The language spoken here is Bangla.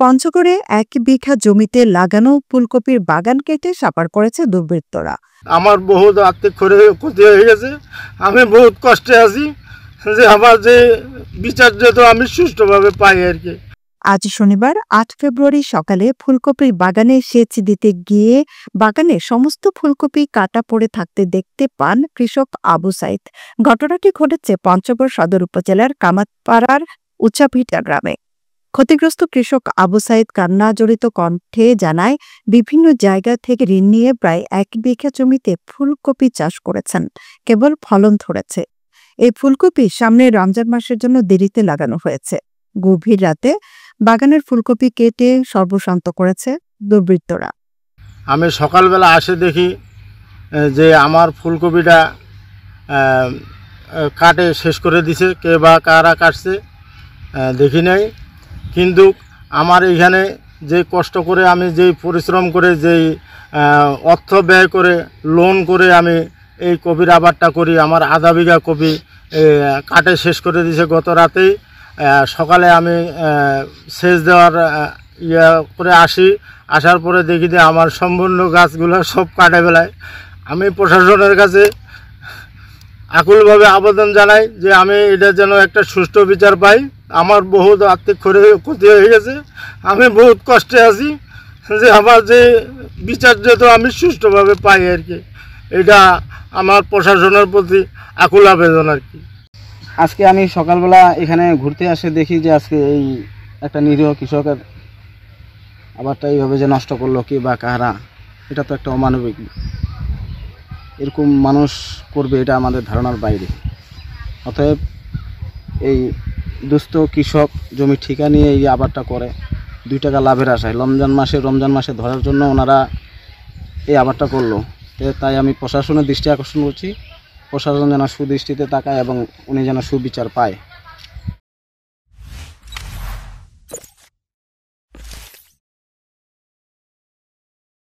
পঞ্চগড়ে ১ বিঘা জমিতে লাগানো ফুলকপির বাগান কেটে সাপার করেছে দুর্বৃত্তরা। আমার বহুত আর্থিক ক্ষতি হয়ে গেছে। আমি বহুত কষ্টে আছি যে আমার যে বিচার যেত আমি সুষ্ঠুভাবে পাই আর কি। আজ শনিবার ৮ ফেব্রুয়ারি সকালে ফুলকপির বাগানে সেচ দিতে গিয়ে বাগানে সমস্ত ফুলকপি কাটা পড়ে থাকতে দেখতে পান কৃষক আবু সাইদ। ঘটনাটি ঘটেছে পঞ্চগড় সদর উপজেলার কামাতপাড়ার উচাভিটা গ্রামে। ক্ষতিগ্রস্ত কৃষক আবু সাইদ কান্না জড়িত কণ্ঠে জানায়, বিভিন্ন জায়গা থেকে ঋণ নিয়ে প্রায় ১ বিঘা জমিতে ফুলকপি চাষ করেছেন, কেবল ফলন ধরেছে। এই ফুলকপি সামনে রমজান মাসের জন্য দেরিতে লাগানো হয়েছে। গভীর রাতে বাগানের ফুলকপি কেটে সর্বশান্ত করেছে দুর্বৃত্তরা। আমি সকালবেলা আসে দেখি যে আমার ফুলকপিটা কাটে শেষ করে দিছে। কে বা কারা কাটছে দেখি নাই, কিন্তু আমার এখানে যে কষ্ট করে আমি যেই পরিশ্রম করে যেই অর্থ ব্যয় করে লোন করে আমি এই কপির আবাদটা করি, আমার আধা বিঘা কপি কাটে শেষ করে দিয়েছে গত রাতেই। সকালে আমি সেচ দেওয়ার করে আসার পরে দেখি যে আমার সম্পূর্ণ গাছগুলো সব কাটে ফেলায়। আমি প্রশাসনের কাছে আকুলভাবে আবেদন জানাই যে আমি এটা যেন একটা সুষ্ঠু বিচার পাই। আমার বহুত আর্থিক ক্ষতি হয়ে গেছে। আমি বহুত কষ্টে আছি যে আমার যে বিচার যেত আমি সুষ্ঠুভাবে পাই আর কি। এটা আমার প্রশাসনের প্রতি আকুল আবেদন আর কি। আজকে আমি সকালবেলা এখানে ঘুরতে আসে দেখি যে আজকে এই একটা নিরীহ কৃষকের আবারটা এইভাবে যে নষ্ট করলো কি বা কারা, এটা তো একটা অমানবিক। এরকম মানুষ করবে এটা আমাদের ধারণার বাইরে। অতএব এই দুস্থ কৃষক জমি ঠিকা নিয়ে এই আবারটা করে 2 টাকা লাভের আশায় রমজান মাসে ধরার জন্য ওনারা এই আবারটা করলো। তাই আমি প্রশাসনের দৃষ্টি আকর্ষণ করছি, প্রশাসন যেন সুদৃষ্টিতে তাকায় এবং উনি যেন সুবিচার পায়।